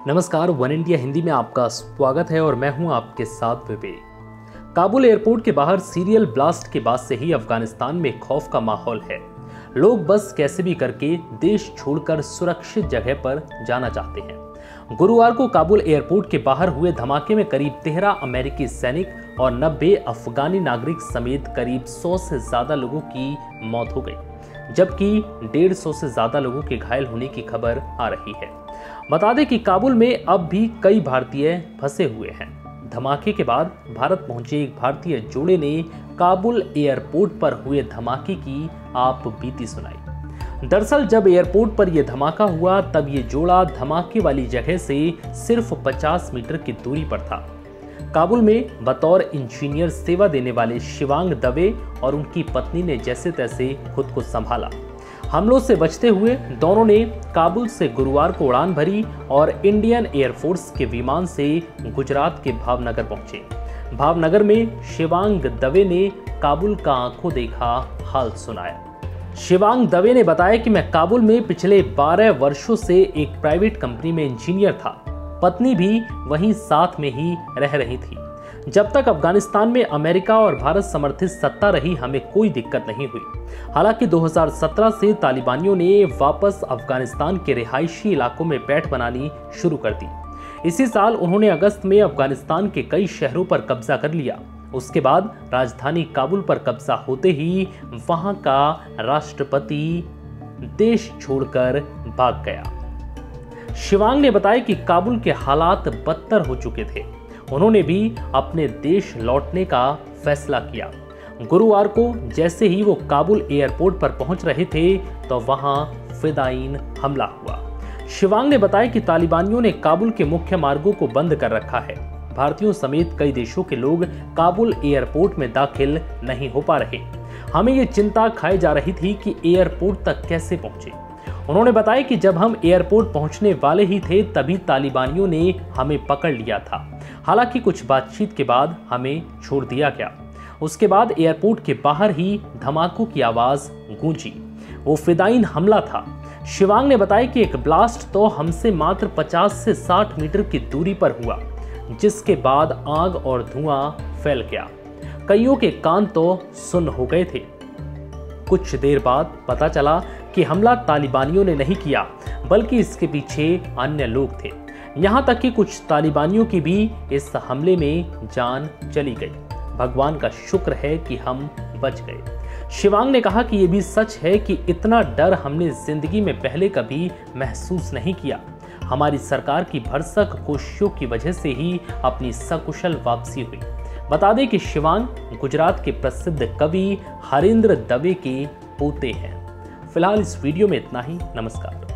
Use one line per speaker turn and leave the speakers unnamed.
नमस्कार, one India Hindi में आपका स्वागत है और मैं हूं आपके साथ विवेक। काबुल एयरपोर्ट के बाहर सीरियल ब्लास्ट के बाद से ही अफगानिस्तान में खौफ का माहौल है। लोग बस कैसे भी करके देश छोड़कर सुरक्षित जगह पर जाना चाहते हैं। गुरुवार को काबुल एयरपोर्ट के बाहर हुए धमाके में करीब 13 अमेरिकी सैनिक और 90 अफगानी नागरिक समेत करीब 100 से ज्यादा लोगों की मौत हो गई, जबकि 150 से ज्यादा लोगों के घायल होने की खबर आ रही है। बता दें कि काबुल में अब भी कई भारतीय फंसे हुए हैं। धमाके के बाद भारत पहुंचे एक भारतीय जोड़े ने काबुल एयरपोर्ट पर हुए धमाके की आप बीती सुनाई। दरअसल जब एयरपोर्ट पर यह धमाका हुआ तब ये जोड़ा धमाके वाली जगह से सिर्फ 50 मीटर की दूरी पर था। काबुल में बतौर इंजीनियर सेवा देने वाले शिवांग दवे और उनकी पत्नी ने जैसे तैसे खुद को संभाला। हमलों से बचते हुए दोनों ने काबुल से गुरुवार को उड़ान भरी और इंडियन एयरफोर्स के विमान से गुजरात के भावनगर पहुंचे। भावनगर में शिवांग दवे ने काबुल का आंखों देखा हाल सुनाया। शिवांग दवे ने बताया कि मैं काबुल में पिछले 12 वर्षों से एक प्राइवेट कंपनी में इंजीनियर था। पत्नी भी वहीं साथ में ही रह रही थी। जब तक अफगानिस्तान में अमेरिका और भारत समर्थित सत्ता रही, हमें कोई दिक्कत नहीं हुई। हालांकि 2017 से तालिबानियों ने वापस अफगानिस्तान के रिहायशी इलाकों में पैठ बनानी शुरू कर दी। इसी साल उन्होंने अगस्त में अफगानिस्तान के कई शहरों पर कब्जा कर लिया। उसके बाद राजधानी काबुल पर कब्जा होते ही वहां का राष्ट्रपति देश छोड़कर भाग गया। शिवांग ने बताया कि काबुल के हालात बदतर हो चुके थे। उन्होंने भी अपने देश लौटने का फैसला किया। गुरुवार को जैसे ही वो काबुल एयरपोर्ट पर पहुंच रहे थे तो वहां फिदायीन हमला हुआ। शिवांग ने बताया कि तालिबानियों ने काबुल के मुख्य मार्गों को बंद कर रखा है। भारतीयों समेत कई देशों के लोग काबुल एयरपोर्ट में दाखिल नहीं हो पा रहे। हमें ये चिंता खाई जा रही थी कि एयरपोर्ट तक कैसे पहुंचे। उन्होंने बताया कि जब हम एयरपोर्ट पहुंचने वाले ही थे तभी तालिबानियों ने हमें पकड़ लिया था। हालांकि कुछ बातचीत के बाद हमें छोड़ दिया गया। उसके बाद एयरपोर्ट के बाहर ही धमाकों की आवाज गूंजी। वो फिदायीन हमला था। शिवांग ने बताया कि एक ब्लास्ट तो हमसे मात्र 50 से 60 मीटर की दूरी पर हुआ, जिसके बाद आग और धुआं फैल गया। कईयों के कान तो सुन्न हो गए थे। कुछ देर बाद पता चला कि हमला तालिबानियों ने नहीं किया, बल्कि इसके पीछे अन्य लोग थे। यहाँ तक कि कुछ तालिबानियों की भी इस हमले में जान चली गई। भगवान का शुक्र है कि हम बच गए। शिवांग ने कहा कि यह भी सच है कि इतना डर हमने जिंदगी में पहले कभी महसूस नहीं किया। हमारी सरकार की भरसक कोशिशों की वजह से ही अपनी सकुशल वापसी हुई। बता दें कि शिवांग गुजरात के प्रसिद्ध कवि हरेंद्र दवे के पोते हैं। फिलहाल इस वीडियो में इतना ही। नमस्कार।